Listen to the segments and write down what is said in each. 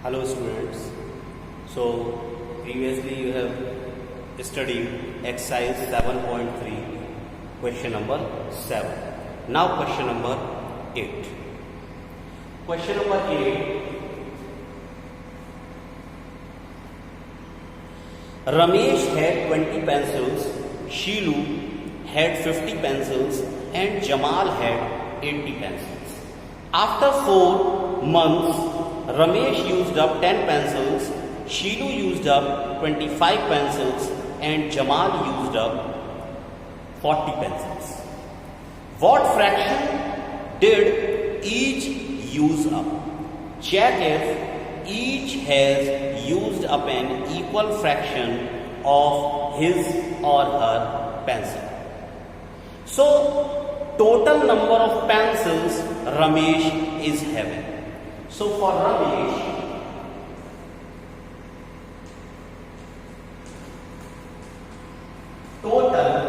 Hello students. So previously you have studied exercise 7.3 question number 7. Now question number 8. Question number 8. Ramesh had 20 pencils, Sheelu had 50 pencils and Jamal had 80 pencils. After 4 months, Ramesh used up 10 pencils, Sheelu used up 25 pencils and Jamal used up 40 pencils. What fraction did each use up? Check if each has used up an equal fraction of his or her pencil. So, total number of pencils Ramesh is having. So for Ramesh, total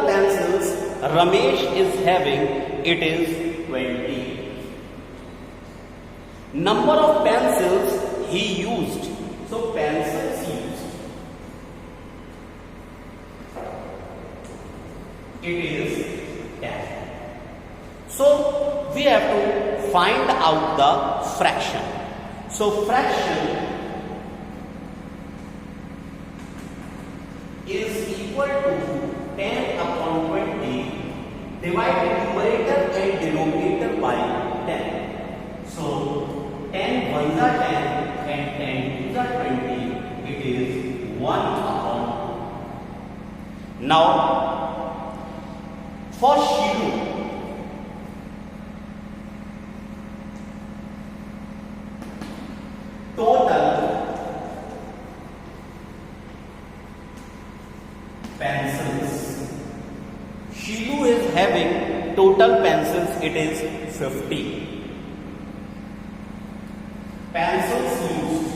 pencils Ramesh is having, it is 20. Number of pencils he used. So pencils used, it is 10. So we have to find out the fraction. So fraction is equal to 10 upon 20 divided numerator and denominator by 10. So 10 ones are 10 and 10 twos are 20. It is 1 upon. Now for Sheelu, total pencils. Sheelu is having total pencils, it is 50. Pencils used.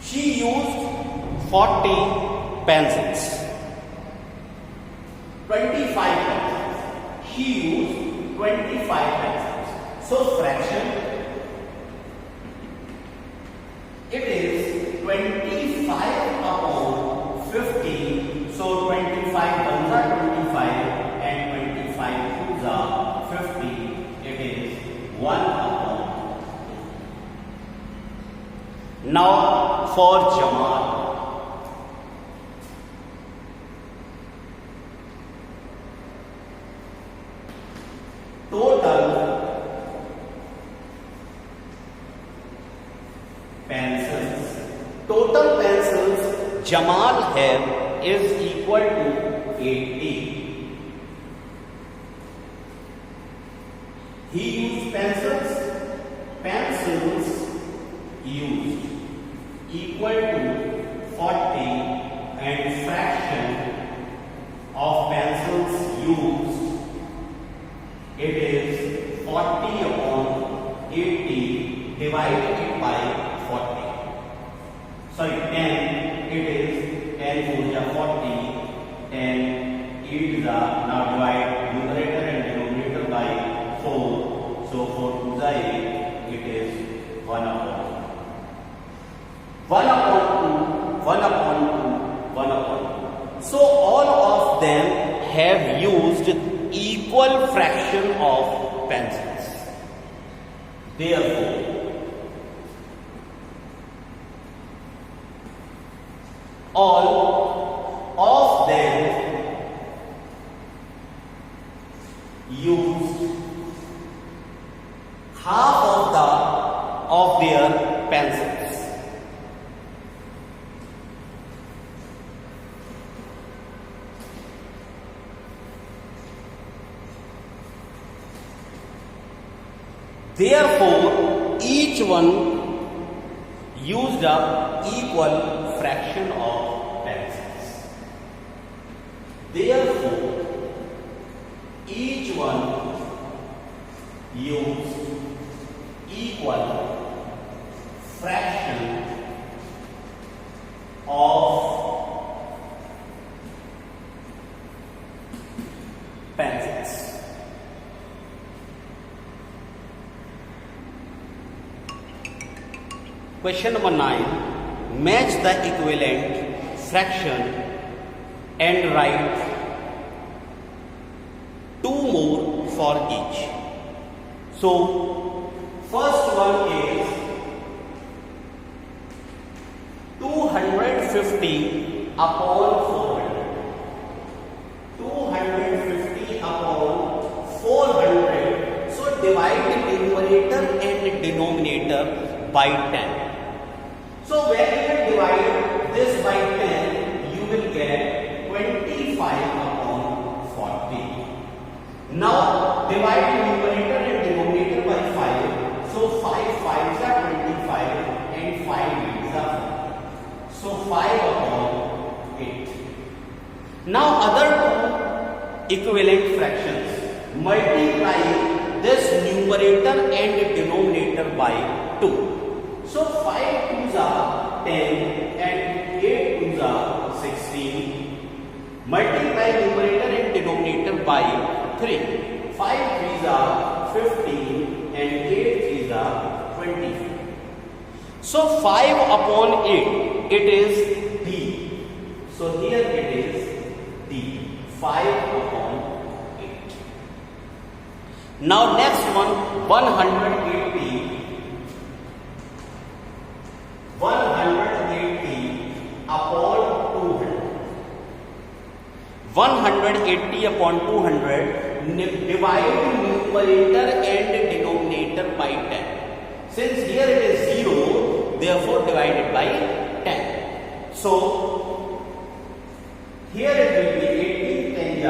She used 40 pencils. 25 pencils. She used 25 pencils. So fraction, it is 25 upon 50. So 25 ones are 25 and 25 twos are 50. It is 1 upon 2. Now for Jamal. Total pencils Jamal have is equal to 80. He used pencils used equal to 40 and fraction of pencils used, it is 40 upon 80 divided by 40. Sorry, 10, it is 10 4 are 40, 10 8 is now divide numerator and denominator by 4. So 4 2 are 8, it is 1 upon 2. 1 upon 2, 1 upon 2, 1 upon 2. So all of them have used equal fraction of pencils. Therefore, all of them used half of their pencils. Therefore, each one used up equal fraction of pencils. Therefore, each one used equal fraction of Question number 9. Match the equivalent fraction and write 2 more for each. So, first one is 250 upon 400. 250 upon 400. So, divide the numerator and denominator by 10. So when you divide this by 10, you will get 25 upon 40. Now divide the numerator and denominator by 5. So 5 5s are 25 and 5 8s are 40. So 5 upon 8. Now other two equivalent fractions. Multiply this numerator and denominator by 2. So 5 2s are 10 and 8 2s are 16. Multiply numerator and denominator by 3. 5 3s are 15 and 8 3s are 20. So 5 upon 8, it is D. So here it is D. 5 upon 8. Now next one, 180. 180 upon 200. 180 upon 200, divide numerator and denominator by 10. Since here it is 0, therefore divided by 10. So, here it will be 18 10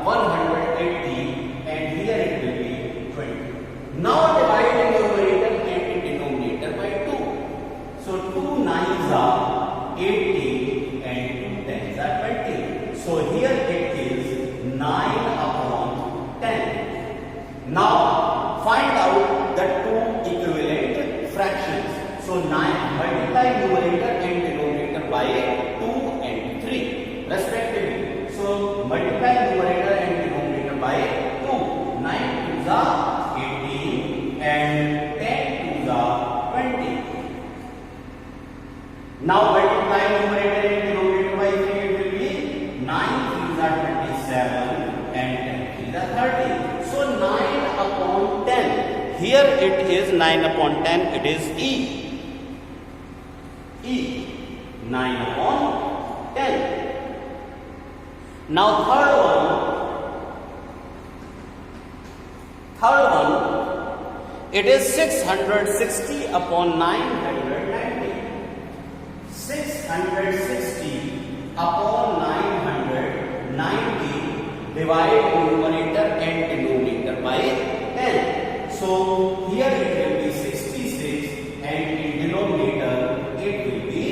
180 and here it will be 20. Now divide the numerator and denominator by 2. So 2 9s are 80 and 2 10s are 20. So here it is 9 upon 10. Now find out the two equivalent fractions. So 9 multiply numerator and denominator by 2 and 3 respectively. So multiply numerator and denominator by 2. 9 2s are 18 and 10 2s are 20. Now multiply numerator and denominator by 3, it will be 9 3s are 27 and 10 3s are 30. So 9 upon 10. Here it is 9 upon 10, it is E. E. 9 upon 10. Now third one, it is 660 upon 990. 660 upon 990, divide numerator and denominator by 10. So here it will be 66 and in denominator it will be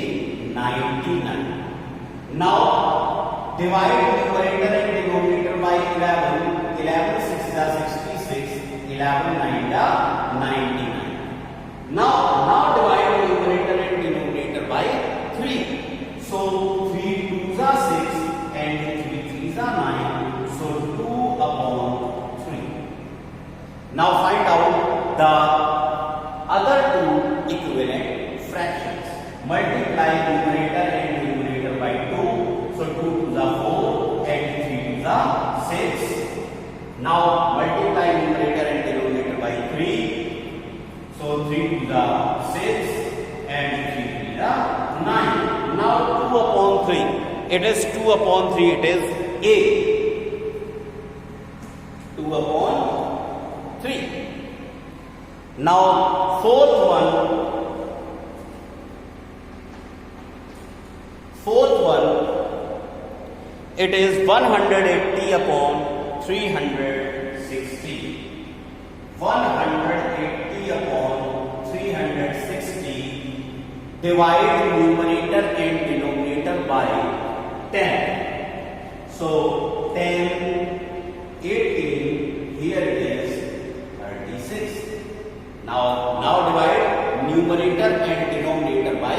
99. Now divide numerator and denominator by 11. 11 6 is 66, 11 9 is 99. Now divide numerator and denominator by 3. So 3 2s are 6 and 3 3s are 9. So 2 upon 3. Now find out the other two equivalent fractions. Multiply numerator and denominator by 2. So 2 2s are 4 and 3 2s are 6. Now multiply numerator and denominator by 3. So 3 2s are 6 and 3 3s are 9. Now 2 upon 3. It is 2 upon 3. It is A. 2 upon 3. Now fourth one, it is 180 upon 360. 180 upon 360, divide numerator and denominator by 10. So 10, 18, here it is 36. Now divide numerator and denominator by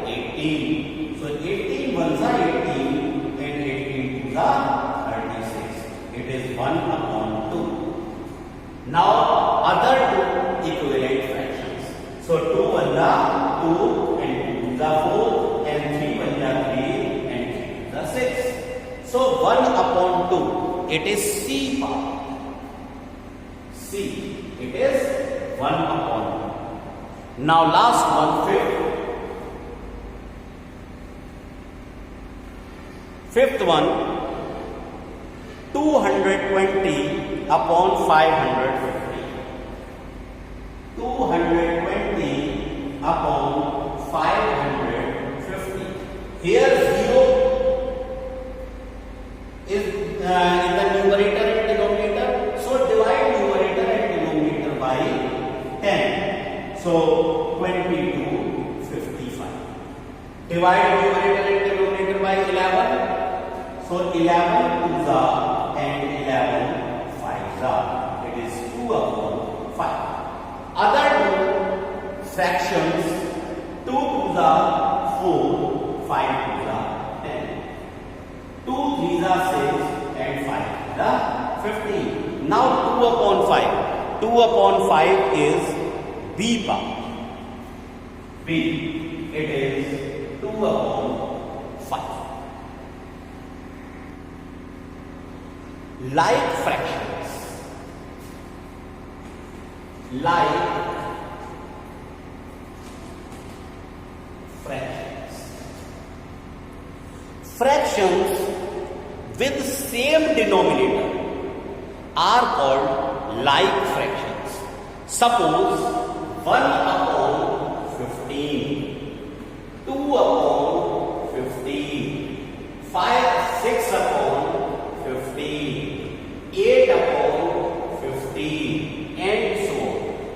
18. So 18 ones are 18 and 18 twos are 36. It is 1 upon 2. Now other two equivalent fractions. So 2 ones are 2 So 1 upon 2, it is C power. C, it is 1 upon 2. Now last one, fifth. Fifth one, 220 upon 550. 220 upon 550. Here 0 is in the numerator and denominator. So divide numerator and denominator by 10. So 22, 55. Divide numerator and denominator by 11. So 11 twos are and 11 fives are. It is 2 upon 5. Other two fractions, 2 twos are 4, 5 twos are 10. 2 threes are 6 and 5 twos are 15. Now 2 upon 5. 2 upon 5 is B power. B. It is 2 upon 5. Like fractions. Like fractions. Fractions with same denominator are called like fractions. Suppose 1 upon 15, 2 upon 15, 6 upon 15, 8 upon 15, and so on.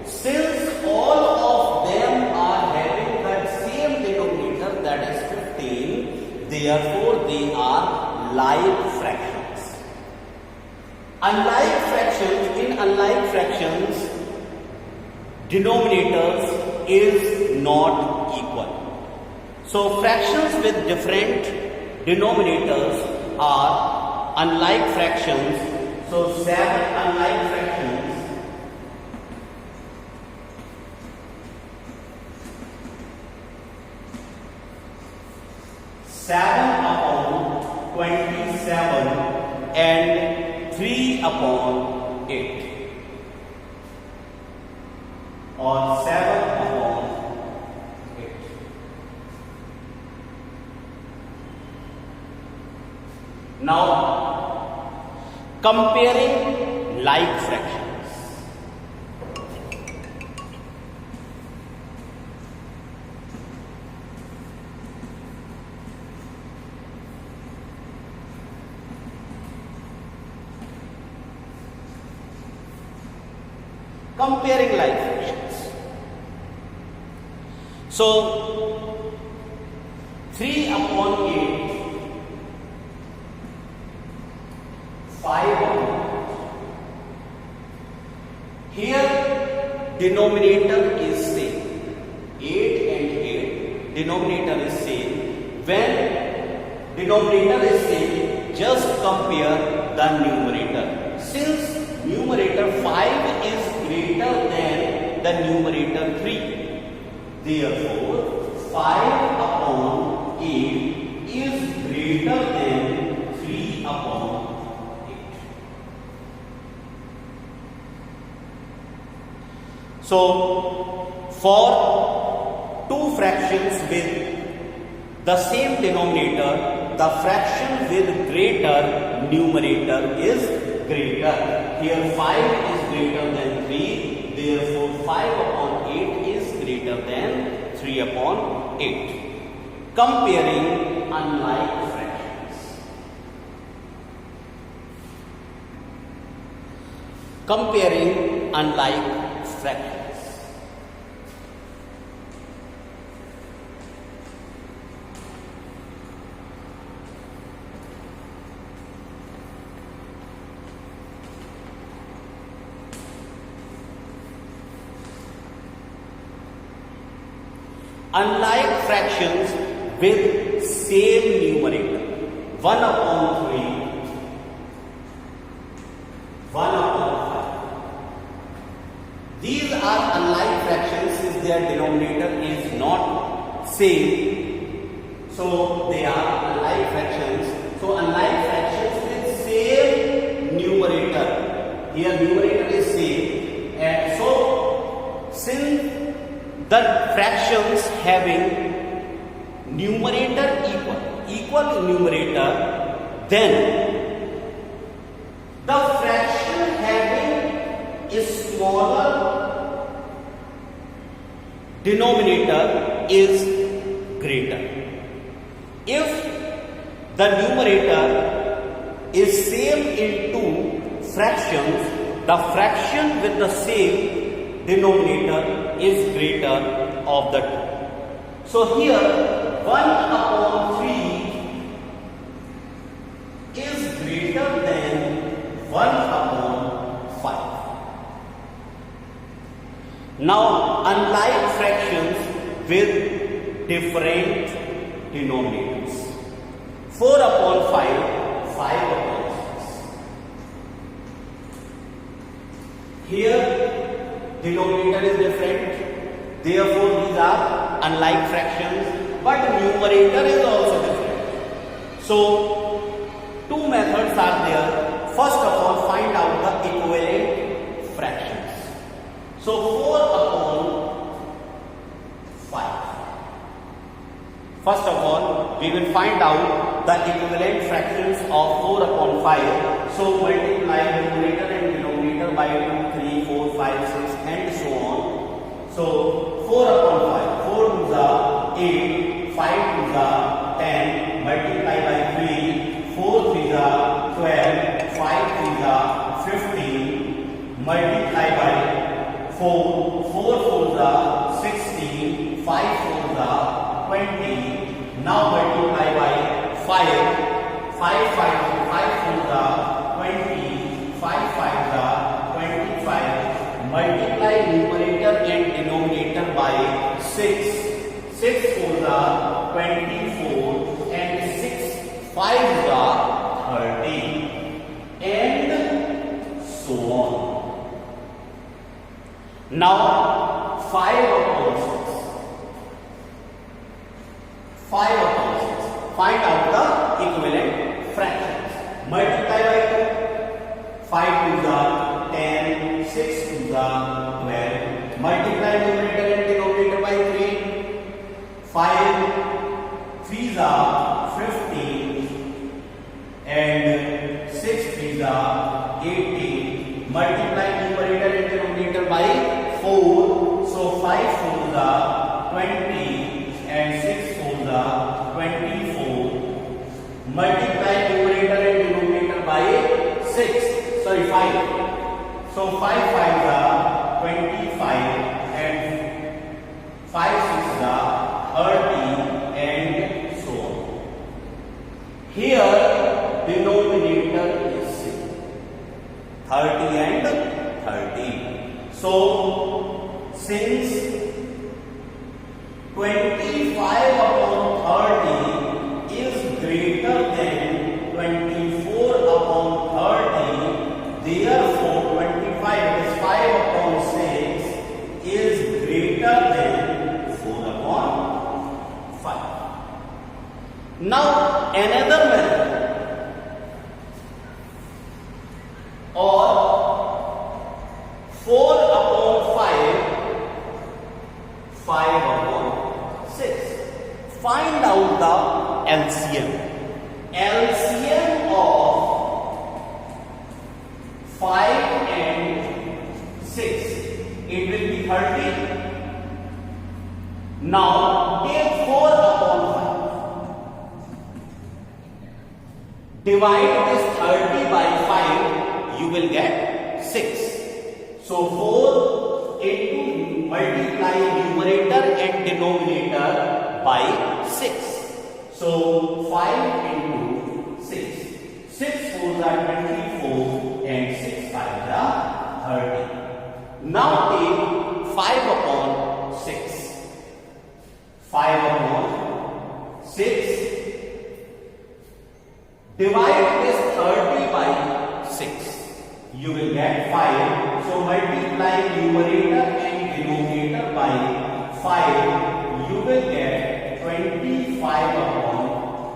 Since all of them are having that same denominator, that is 15, therefore they are like fractions. Unlike fractions, in unlike fractions, denominators is not equal. So fractions with different denominators are unlike fractions. So 7 unlike fractions. 7 upon 27 and 3 upon 8. Or 7 upon 8. Now, comparing like fractions. Comparing like fractions. So, 3 upon 8, 5 upon 8. Here, denominator is same. 8 and 8, denominator is same. When denominator is same, just compare the numerator. Since numerator 5 is greater than the numerator 3, therefore 5 upon 8 is greater than 3 upon 8. So for two fractions with the same denominator, the fraction with greater numerator is greater. Here 5 is greater than 3, therefore 5 upon 8 is greater than 3 upon 8. Comparing unlike fractions. Comparing unlike fractions. Unlike fractions with same numerator, 1 upon 3, 1 upon 5. These are unlike fractions since their denominator is not same. So they are unlike fractions. So unlike fractions Here numerator is same, and so since the fractions having numerator equal in numerator, then the fraction having a smaller denominator is greater. If the numerator is same in two fractions, the fraction with the same denominator is greater of the two. So here 1 upon 3 is greater than 1 upon 5. Now unlike fractions with different denominators, 4 upon 5, 5 upon 6. Here denominator is different, therefore these are unlike fractions, but numerator is also different. So two methods are there. First of all, find out the equivalent fractions. So 4 upon 5. First of all, we will find out the equivalent fractions of 4 upon 5. So multiply numerator and denominator by 2, 3, 4, 5, 6 and so on. So 4 upon 5. 4 to the 8, 5 to the 10, multiply by 3, 4 to the 12, 5 to the 15, multiply by 4, 4 to the 16, 5 to the 20. Now multiply by 5, 5, 5 to the 20, 5, 5 the 25, multiply numerator and denominator by 6, 6 to the 24 and 6, 5 the 30 and so on. Now 5 upon 6. 5 upon 6. Find out the equivalent fractions. Multiply by 2. 5 to the 10, 6 to the 12. Multiply numerator and denominator by 3. 5 3 the 15 and 6 3 the 18. Multiply numerator and denominator by 4. So 5 to the 20 and 6 to the 24. Multiply numerator and denominator by 6. Sorry, 5. So 5 5 the 25 and 5 6 the 30 and so on. Here denominator is 30 and 30. So since 25 upon 30 is greater than 24 upon 30, therefore 25 is 5 upon 6 is greater than 4 upon 5. Now another method, or 4 upon 5, 5 upon 6. Find out the LCM. LCM of 5 and 6. It will be 30. Now take 4 upon 5. Divide this 30 by 5. You will get 6. So 4 into multiply numerator and denominator by 6. So 5 into 6. 6 4 are 24 and 6 5 are 30. Now take 5 upon 6. 5 upon 6. Divide this 30 by 6. You will get 5. So multiply numerator and denominator by 5. You will get 25 upon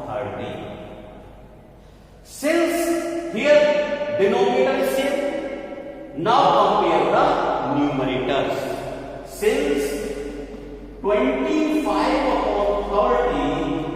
30. Since here denominator is same, Now compare the numerators. Since 25 upon 30